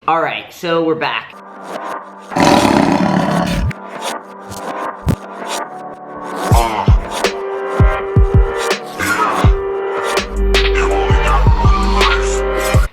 All right, so we're back.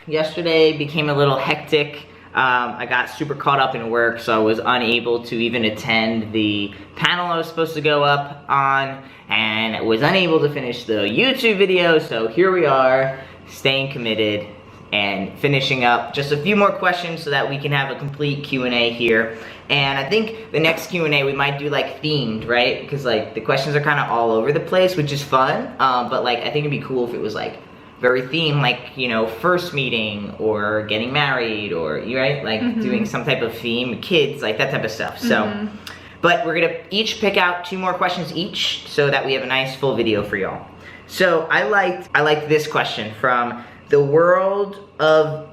Yesterday became a little hectic. I got super caught up in work, so I was unable to even attend the panel I was supposed to go up on, and was unable to finish the YouTube video, so here we are, staying committed and finishing up just a few more questions so that we can have a complete Q&A here. And I think the next Q&A we might do like themed, right? Because like the questions are kind of all over the place, which is fun, but like I think it'd be cool if it was like very themed, like, you know, first meeting or getting married or, right? Like doing some type of theme, kids, like that type of stuff. So, but we're gonna each pick out 2 more questions each so that we have a nice full video for y'all. So I liked this question from the world of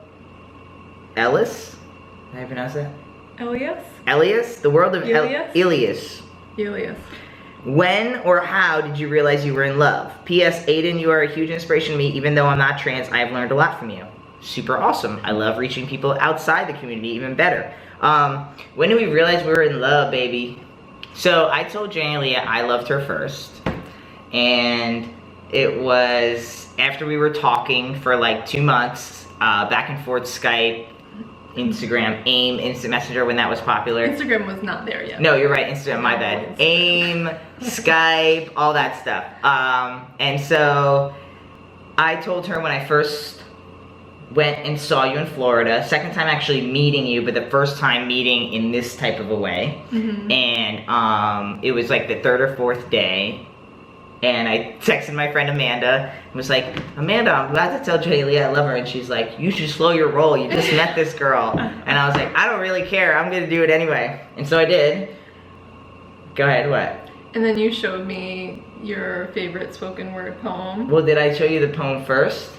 Ellis. How do I pronounce that? Elias? Elias? The world of Elias? Elias. When or how did you realize you were in love? P.S. Aiden, you are a huge inspiration to me. Even though I'm not trans, I have learned a lot from you. Super awesome. I love reaching people outside the community even better. When did we realize we were in love, baby? So I told Jenilee I loved her first. And it was after we were talking for like 2 months, back and forth Skype, Instagram, AIM, Instant Messenger when that was popular. Instagram was not there yet. No, you're right, Instagram, my bad. AIM, Skype, all that stuff. And so I told her when I first went and saw you in Florida, second time actually meeting you, but the first time meeting in this type of a way. And it was like the 3rd or 4th day. And I texted my friend Amanda and was like, Amanda, I'm glad to tell Jenilee I love her. And she's like, you should slow your roll. You just met this girl. And I was like, I don't really care. I'm going to do it anyway. And so I did. Go ahead, what? And then you showed me your favorite spoken word poem. Well, did I show you the poem first?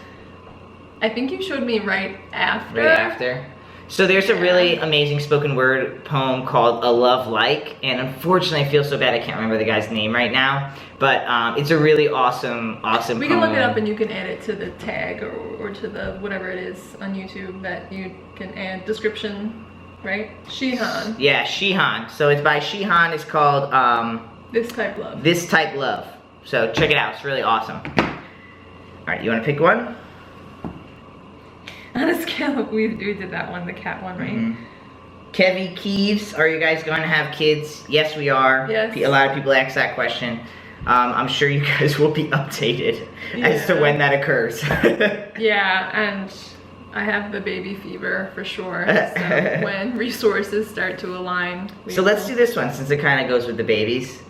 I think you showed me right after. Right after. So there's a really amazing spoken word poem called A Love Like, and unfortunately I feel so bad I can't remember the guy's name right now, but it's a really awesome poem. We can look it up and you can add it to the tag or to the whatever it is on YouTube that you can add description, right? Shihan. Yeah, Shihan. So it's by Shihan. It's called This Type Love. This Type Love. So check it out. It's really awesome. All right, you want to pick one? On a scale of, we did that one, the cat one, right? Kevy Keeves, are you guys going to have kids? Yes, we are. Yes. A lot of people ask that question. I'm sure you guys will be updated as to when that occurs. Yeah, and I have the baby fever for sure. So when resources start to align. So let's do this one since it kind of goes with the babies.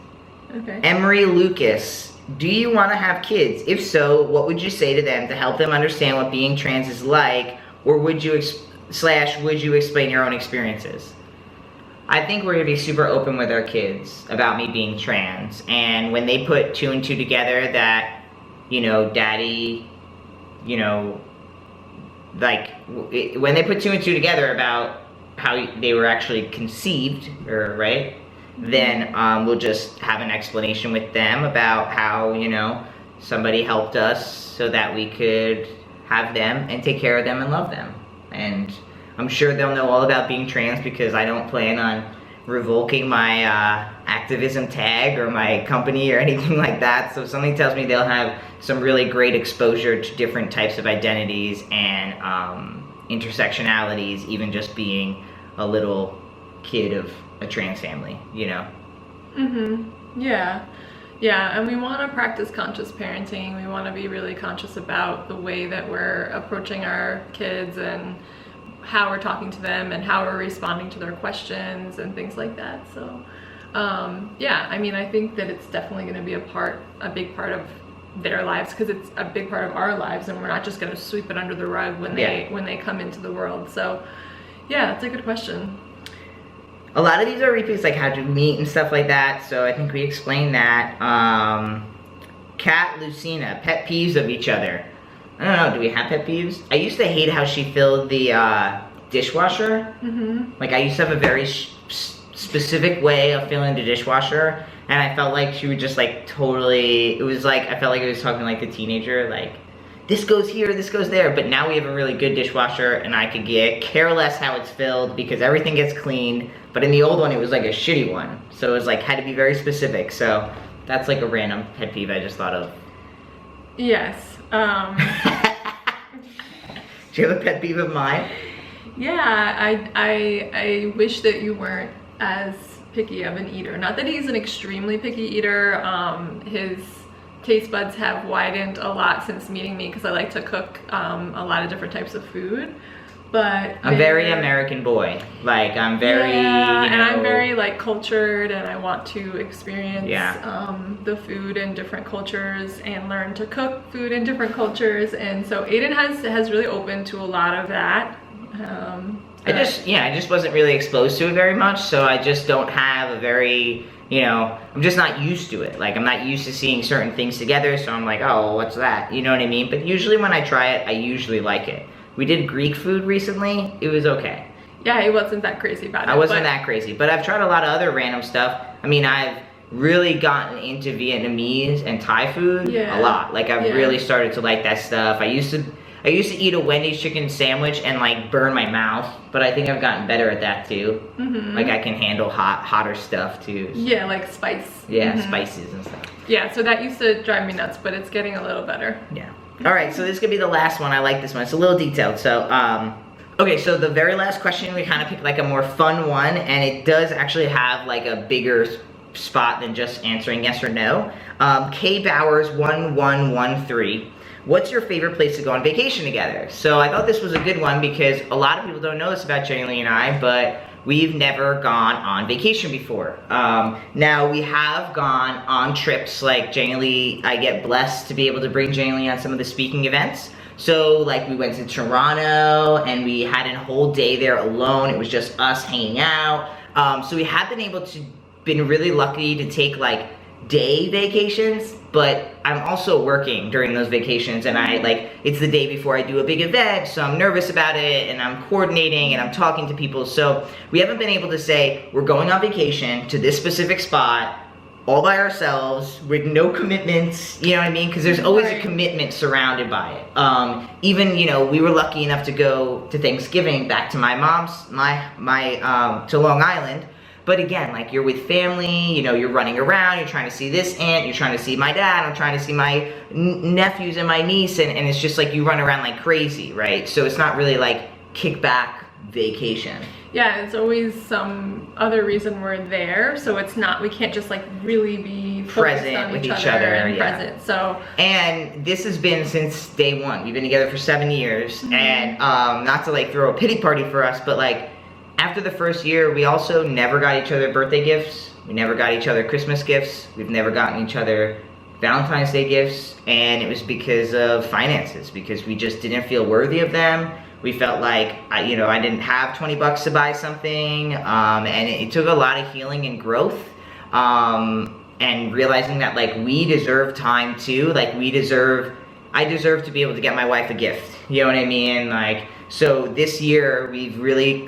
Okay. Emery Lucas. Do you want to have kids? If so, what would you say to them to help them understand what being trans is like, or would you would you explain your own experiences? I think we're going to be super open with our kids about me being trans, and when they put 2 and 2 together that, you know, daddy, you know, like, when they put 2 and 2 together about how they were actually conceived, or, right? Then we'll just have an explanation with them about how, you know, somebody helped us so that we could have them and take care of them and love them. And I'm sure they'll know all about being trans because I don't plan on revoking my activism tag or my company or anything like that. So something tells me they'll have some really great exposure to different types of identities and intersectionalities, even just being a little kid of a trans family, you know? Yeah. Yeah, and we want to practice conscious parenting. We want to be really conscious about the way that we're approaching our kids and how we're talking to them and how we're responding to their questions and things like that. So, yeah, I mean, I think that it's definitely going to be a big part of their lives because it's a big part of our lives, and we're not just going to sweep it under the rug when they come into the world. So, yeah, it's a good question. A lot of these are repeats, like how to meet and stuff like that, so I think we explained that. Kat Lucina, pet peeves of each other. I don't know, do we have pet peeves? I used to hate how she filled the dishwasher. Like, I used to have a very specific way of filling the dishwasher, and I felt like she would just, like, totally, it was like, I felt like I was talking like a teenager, like, this goes here, this goes there. But now we have a really good dishwasher, and I could care less how it's filled because everything gets cleaned. But in the old one, it was like a shitty one. So it was like, had to be very specific. So that's like a random pet peeve I just thought of. Yes. Do you have a pet peeve of mine? Yeah, I wish that you weren't as picky of an eater. Not that he's an extremely picky eater. His taste buds have widened a lot since meeting me because I like to cook a lot of different types of food. But I'm very American boy. Like, I'm very, yeah, you know, and I'm very like cultured, and I want to experience Yeah. The food in different cultures and learn to cook food in different cultures. And so Aiden has really opened to a lot of that. I just wasn't really exposed to it very much, so I just don't have a very, you know, I'm just not used to it. Like, I'm not used to seeing certain things together, so I'm like, oh, what's that? You know what I mean? But usually when I try it, I usually like it. We did Greek food recently. It was okay. Yeah, he wasn't that crazy about it. I wasn't that crazy, but I've tried a lot of other random stuff. I mean, I've really gotten into Vietnamese and Thai food a lot. Like, I've really started to like that stuff. I used to eat a Wendy's chicken sandwich and like burn my mouth, but I think I've gotten better at that too. Like, I can handle hotter stuff too. Yeah, like spice. Yeah, spices and stuff. Yeah, so that used to drive me nuts, but it's getting a little better. Yeah. All right, so this could be the last one. I like this one. It's a little detailed. So, okay, so the very last question, we kind of picked like a more fun one, and it does actually have like a bigger spot than just answering yes or no. K Bowers 1113. What's your favorite place to go on vacation together? So I thought this was a good one because a lot of people don't know this about Jenilee and I, but we've never gone on vacation before. Now we have gone on trips, like Jenilee, I get blessed to be able to bring Jenilee on some of the speaking events. So like we went to Toronto and we had a whole day there alone. It was just us hanging out. So we have been really lucky to take like day vacations, but I'm also working during those vacations, and it's the day before I do a big event, so I'm nervous about it, and I'm coordinating, and I'm talking to people, so we haven't been able to say, we're going on vacation to this specific spot, all by ourselves, with no commitments, you know what I mean? Because there's always a commitment surrounded by it. Even, you know, we were lucky enough to go to Thanksgiving back to my mom's, to Long Island. But again, like, you're with family, you know, you're running around, you're trying to see this aunt, you're trying to see my dad, I'm trying to see my nephews and my niece, and it's just like you run around like crazy, right? So it's not really like kickback vacation. Yeah, it's always some other reason we're there, so it's not, we can't just like really be present with each other and present. So, and this has been since day one. We've been together for 7 years, and not to like throw a pity party for us, but like, after the first year, we also never got each other birthday gifts. We never got each other Christmas gifts. We've never gotten each other Valentine's Day gifts. And it was because of finances, because we just didn't feel worthy of them. We felt like, I didn't have 20 bucks to buy something. And it took a lot of healing and growth. And realizing that, like, we deserve time too. Like, I deserve to be able to get my wife a gift. You know what I mean? Like, so this year, we've really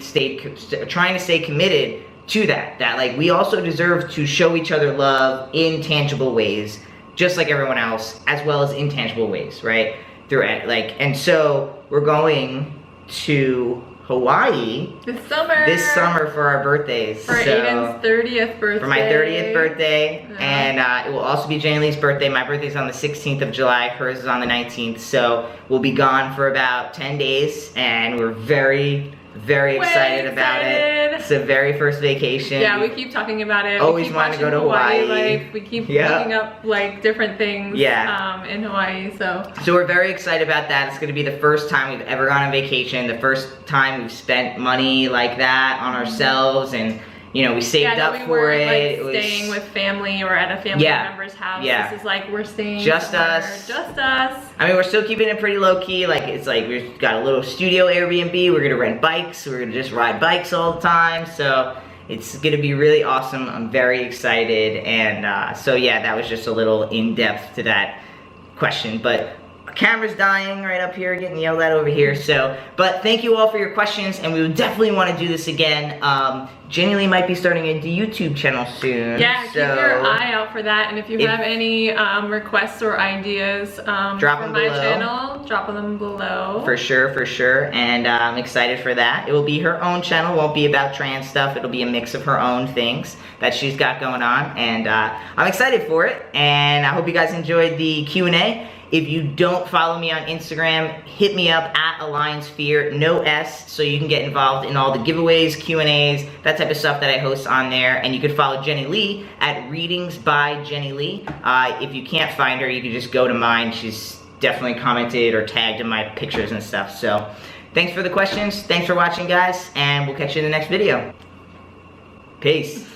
trying to stay committed to that like we also deserve to show each other love in tangible ways, just like everyone else, as well as intangible ways, right? And so we're going to Hawaii this summer for our birthdays. For Aiden's 30th birthday. For my 30th birthday, and it will also be Jenilee's birthday. My birthday's on the 16th of July, hers is on the 19th, so we'll be gone for about 10 days, and we're very, very excited about it. It's the very first vacation. Yeah, we keep talking about it. Always wanted to go to Hawaii. Life. We keep looking up like different things in Hawaii. So we're very excited about that. It's going to be the first time we've ever gone on vacation. The first time we've spent money like that on ourselves, and you know, we saved up for it. Like, staying with family or at a family member's house. Yeah. This is like we're staying just somewhere. us. Just us. I mean, we're still keeping it pretty low key. Like, it's like we've got a little studio Airbnb. We're gonna rent bikes. We're gonna just ride bikes all the time. So it's gonna be really awesome. I'm very excited. And so yeah, that was just a little in depth to that question. But camera's dying right up here, getting yelled at over here. So, but thank you all for your questions, and we would definitely want to do this again. Jenilee might be starting a YouTube channel soon. Yeah, keep your eye out for that. And if you have any requests or ideas drop for them my below. channel, drop them below. For sure, for sure. And I'm excited for that. It will be her own channel. Won't be about trans stuff. It'll be a mix of her own things that she's got going on. And I'm excited for it. And I hope you guys enjoyed the Q&A. If you don't follow me on Instagram, hit me up at AllianceFear, no S, so you can get involved in all the giveaways, Q&As, that type of stuff that I host on there. And you can follow Jenilee at Readings by Jenilee. If you can't find her, you can just go to mine. She's definitely commented or tagged in my pictures and stuff. So thanks for the questions. Thanks for watching, guys, and we'll catch you in the next video. Peace.